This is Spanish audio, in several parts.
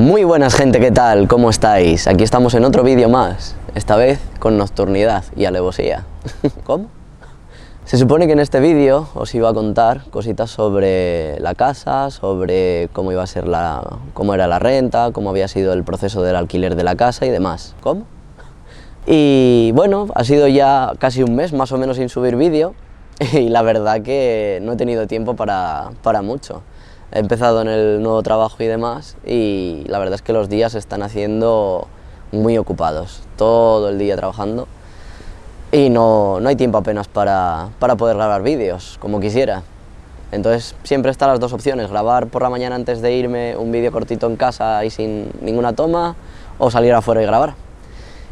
Muy buenas gente, ¿qué tal? ¿Cómo estáis? Aquí estamos en otro vídeo más, esta vez con nocturnidad y alevosía. ¿Cómo? Se supone que en este vídeo os iba a contar cositas sobre la casa, sobre cómo iba a ser cómo era la renta, cómo había sido el proceso del alquiler de la casa y demás. ¿Cómo? Y bueno, ha sido ya casi un mes más o menos sin subir vídeo y la verdad que no he tenido tiempo para mucho. He empezado en el nuevo trabajo y demás y la verdad es que los días se están haciendo muy ocupados, todo el día trabajando y no hay tiempo apenas para poder grabar vídeos como quisiera. Entonces siempre están las dos opciones, grabar por la mañana antes de irme un vídeo cortito en casa y sin ninguna toma, o salir afuera y grabar.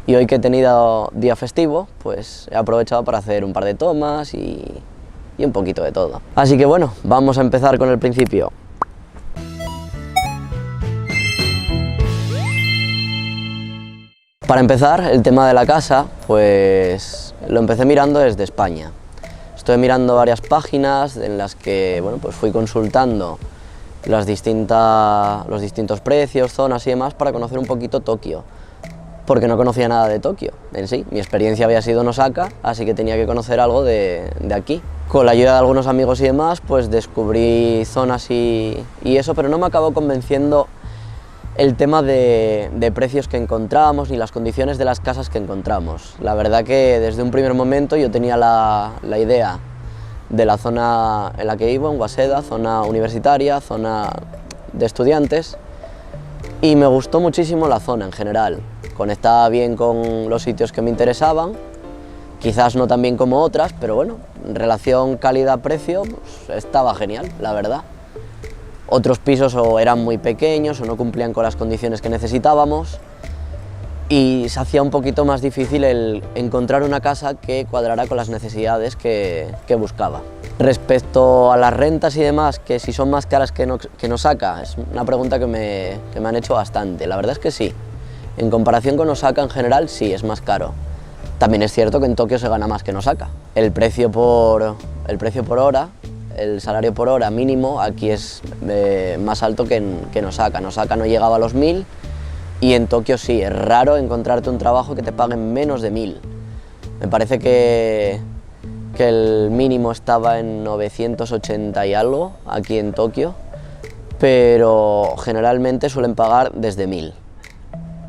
Y hoy que he tenido día festivo, pues he aprovechado para hacer un par de tomas y un poquito de todo. Así que bueno, vamos a empezar con el principio. Para empezar, el tema de la casa, pues lo empecé mirando desde España. Estuve mirando varias páginas en las que bueno, pues fui consultando los distintos precios, zonas y demás para conocer un poquito Tokio, porque no conocía nada de Tokio en sí. Mi experiencia había sido en Osaka, así que tenía que conocer algo de aquí. Con la ayuda de algunos amigos y demás, pues descubrí zonas y eso, pero no me acabó convenciendo el tema de precios que encontramos ni las condiciones de las casas que encontramos. La verdad que desde un primer momento yo tenía la idea de la zona en la que vivo, en Waseda, zona universitaria, zona de estudiantes, y me gustó muchísimo la zona en general. Conectaba bien con los sitios que me interesaban, quizás no tan bien como otras, pero bueno, en relación calidad-precio pues, estaba genial, la verdad. Otros pisos o eran muy pequeños o no cumplían con las condiciones que necesitábamos y se hacía un poquito más difícil el encontrar una casa que cuadrara con las necesidades que buscaba. Respecto a las rentas y demás, que si son más caras que en Osaka, es una pregunta que me han hecho bastante. La verdad es que sí, en comparación con Osaka en general sí es más caro. También es cierto que en Tokio se gana más que en Osaka. El precio por hora, el salario por hora mínimo aquí es más alto que en Osaka. En Osaka no llegaba a los 1000 y en Tokio sí, es raro encontrarte un trabajo que te paguen menos de 1000. Me parece que el mínimo estaba en 980 y algo aquí en Tokio, pero generalmente suelen pagar desde 1000.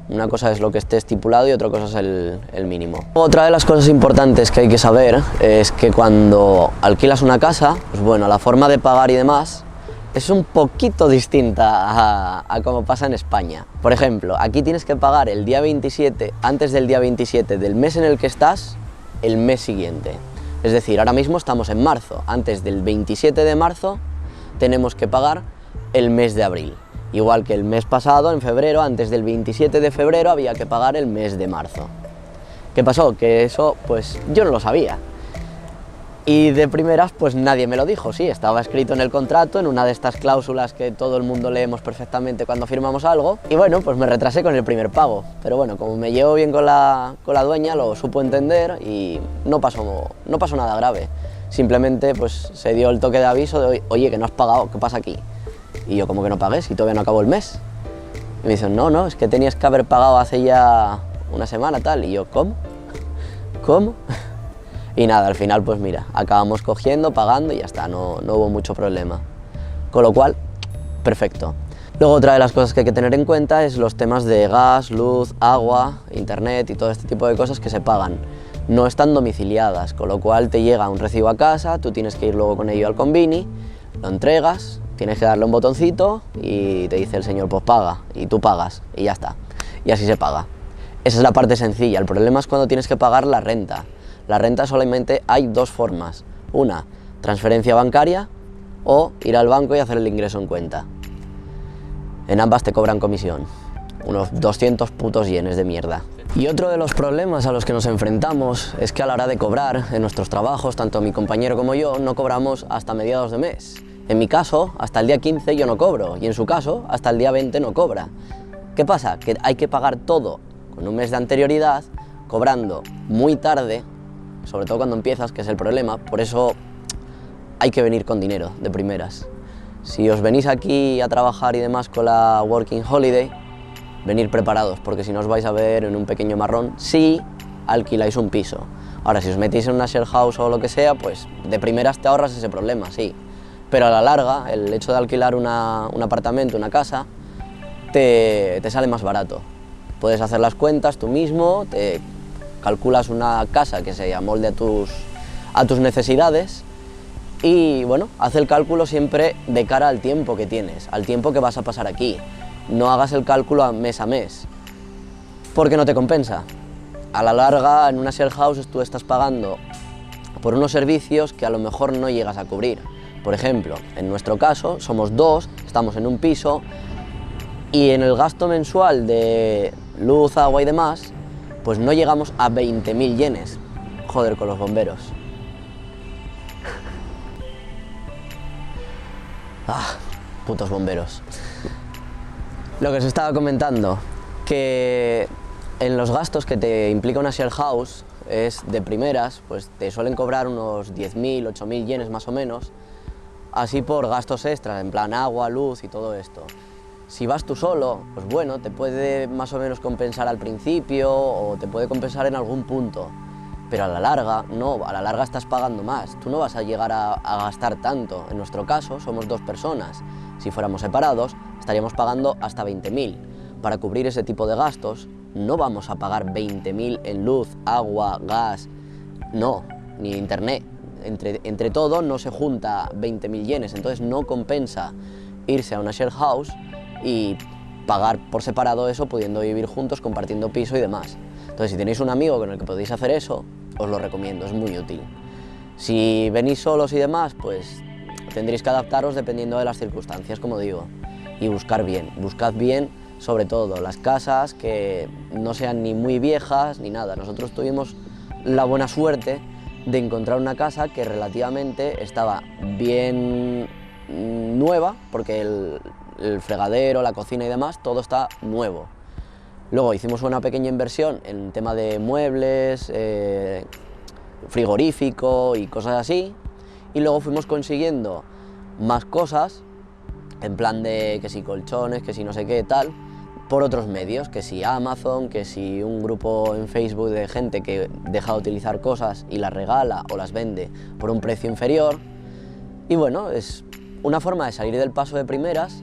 Una cosa es lo que esté estipulado y otra cosa es el mínimo. Otra de las cosas importantes que hay que saber es que cuando alquilas una casa, pues bueno, la forma de pagar y demás es un poquito distinta a como pasa en España. Por ejemplo, aquí tienes que pagar el día 27, antes del día 27 del mes en el que estás, el mes siguiente. Es decir, ahora mismo estamos en marzo, antes del 27 de marzo tenemos que pagar el mes de abril. Igual que el mes pasado, en febrero, antes del 27 de febrero había que pagar el mes de marzo. ¿Qué pasó? Que eso, pues yo no lo sabía. Y de primeras, pues nadie me lo dijo. Sí, estaba escrito en el contrato, en una de estas cláusulas que todo el mundo leemos perfectamente cuando firmamos algo. Y bueno, pues me retrasé con el primer pago. Pero bueno, como me llevo bien con la dueña, lo supo entender y no pasó nada grave. Simplemente, pues se dio el toque de aviso de, oye, que no has pagado, ¿qué pasa aquí? Y yo, como que no pagué, si todavía no acabó el mes. Y me dicen, no, es que tenías que haber pagado hace ya una semana, tal. Y yo, ¿cómo? ¿Cómo? Y nada, al final, pues mira, acabamos cogiendo, pagando y ya está, no hubo mucho problema. Con lo cual, perfecto. Luego, otra de las cosas que hay que tener en cuenta es los temas de gas, luz, agua, internet y todo este tipo de cosas que se pagan. No están domiciliadas, con lo cual te llega un recibo a casa, tú tienes que ir luego con ello al convini, lo entregas, tienes que darle un botoncito y te dice el señor, pues paga, y tú pagas, y ya está. Y así se paga. Esa es la parte sencilla. El problema es cuando tienes que pagar la renta. La renta solamente hay dos formas. Una, transferencia bancaria o ir al banco y hacer el ingreso en cuenta. En ambas te cobran comisión. Unos 200 putos yenes de mierda. Y otro de los problemas a los que nos enfrentamos es que a la hora de cobrar en nuestros trabajos, tanto mi compañero como yo, no cobramos hasta mediados de mes. En mi caso, hasta el día 15 yo no cobro, y en su caso, hasta el día 20 no cobra. ¿Qué pasa? Que hay que pagar todo con un mes de anterioridad, cobrando muy tarde, sobre todo cuando empiezas, que es el problema. Por eso hay que venir con dinero de primeras. Si os venís aquí a trabajar y demás con la Working Holiday, venir preparados, porque si no os vais a ver en un pequeño marrón si alquiláis un piso. Ahora, si os metéis en una share house o lo que sea, pues de primeras te ahorras ese problema, sí. Pero a la larga, el hecho de alquilar un apartamento, una casa, te sale más barato. Puedes hacer las cuentas tú mismo, te calculas una casa que se amolde a tus necesidades y bueno, haz el cálculo siempre de cara al tiempo que tienes, al tiempo que vas a pasar aquí. No hagas el cálculo a mes, porque no te compensa. A la larga, en una share house tú estás pagando por unos servicios que a lo mejor no llegas a cubrir. Por ejemplo, en nuestro caso, somos dos, estamos en un piso y en el gasto mensual de luz, agua y demás, pues no llegamos a 20.000 yenes. Joder con los bomberos. Ah, putos bomberos. Lo que os estaba comentando, que en los gastos que te implica una share house, es de primeras, pues te suelen cobrar unos 10.000, 8.000 yenes más o menos, así por gastos extras, en plan agua, luz y todo esto. Si vas tú solo, pues bueno, te puede más o menos compensar al principio o te puede compensar en algún punto, pero a la larga, no, a la larga estás pagando más, tú no vas a llegar a gastar tanto. En nuestro caso, somos dos personas, si fuéramos separados, estaríamos pagando hasta 20.000. Para cubrir ese tipo de gastos, no vamos a pagar 20.000 en luz, agua, gas, no, ni internet. Entre todo no se junta 20.000 yenes, entonces no compensa irse a una share house y pagar por separado eso, pudiendo vivir juntos, compartiendo piso y demás. Entonces, si tenéis un amigo con el que podéis hacer eso, os lo recomiendo, es muy útil. Si venís solos y demás, pues tendréis que adaptaros dependiendo de las circunstancias, como digo, y buscad bien sobre todo las casas que no sean ni muy viejas ni nada. Nosotros tuvimos la buena suerte de encontrar una casa que relativamente estaba bien nueva, porque el fregadero, la cocina y demás, todo está nuevo. Luego hicimos una pequeña inversión en tema de muebles, frigorífico y cosas así, y luego fuimos consiguiendo más cosas, en plan de que si colchones, que si no sé qué tal, por otros medios, que si Amazon, que si un grupo en Facebook de gente que deja de utilizar cosas y las regala o las vende por un precio inferior. Y bueno, es una forma de salir del paso de primeras,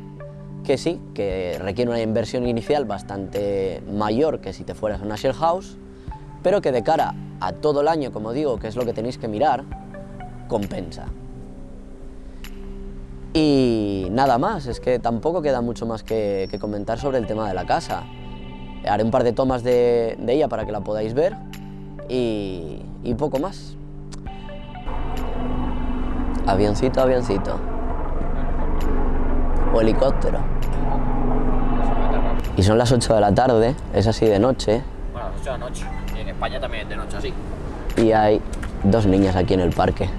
que sí, que requiere una inversión inicial bastante mayor que si te fueras a una share house, pero que de cara a todo el año, como digo, que es lo que tenéis que mirar, compensa. Y nada más, es que tampoco queda mucho más que comentar sobre el tema de la casa. Haré un par de tomas de ella para que la podáis ver y poco más. Avioncito, avioncito. O helicóptero. Y son las 8 de la tarde, es así de noche. Bueno, las 8 de la noche. Y en España también es de noche así. Y hay dos niñas aquí en el parque.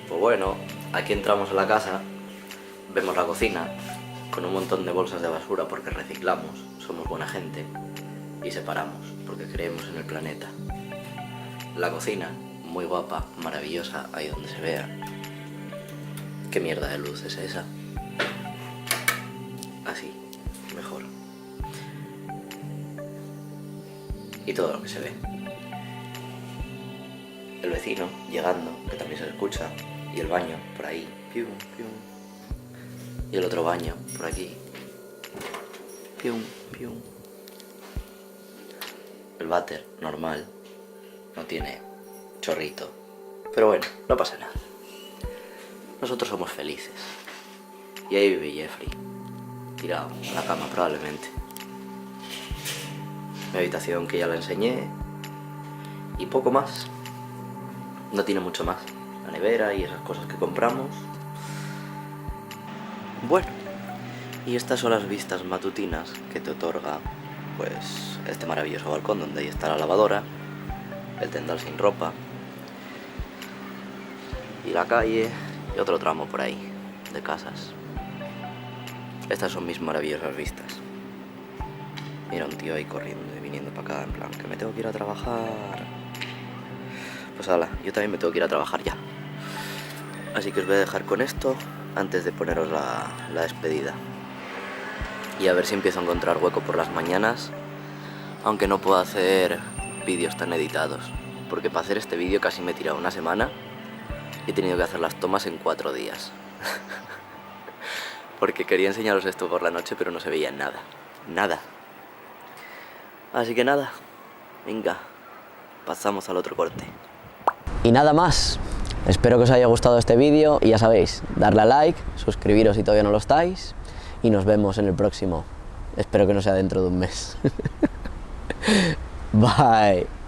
Pues bueno, aquí entramos a la casa, vemos la cocina, con un montón de bolsas de basura porque reciclamos, somos buena gente, y separamos, porque creemos en el planeta. La cocina, muy guapa, maravillosa, ahí donde se vea. ¿Qué mierda de luz es esa? Así, mejor. Y todo lo que se ve. El vecino llegando, que también se escucha, y el baño por ahí, pium, pium. Y el otro baño por aquí, pium, pium. El váter normal, no tiene chorrito, pero bueno, no pasa nada. Nosotros somos felices. Y ahí vive Jeffrey, tirado en la cama probablemente. Mi habitación que ya la enseñé y poco más. No tiene mucho más. La nevera y esas cosas que compramos. Bueno, y estas son las vistas matutinas que te otorga pues este maravilloso balcón donde ahí está la lavadora, el tendal sin ropa y la calle y otro tramo por ahí de casas. Estas son mis maravillosas vistas. Mira un tío ahí corriendo y viniendo para acá en plan que me tengo que ir a trabajar. Pues hala, yo también me tengo que ir a trabajar ya. Así que os voy a dejar con esto antes de poneros la despedida. y a ver si empiezo a encontrar hueco por las mañanas, aunque no puedo hacer vídeos tan editados, porque para hacer este vídeo casi me he tirado una semana y he tenido que hacer las tomas en 4 días. Porque quería enseñaros esto por la noche, pero no se veía nada, nada. Así que nada, venga, pasamos al otro corte. Y nada más, espero que os haya gustado este vídeo y ya sabéis, darle a like, suscribiros si todavía no lo estáis y nos vemos en el próximo. Espero que no sea dentro de un mes. Bye.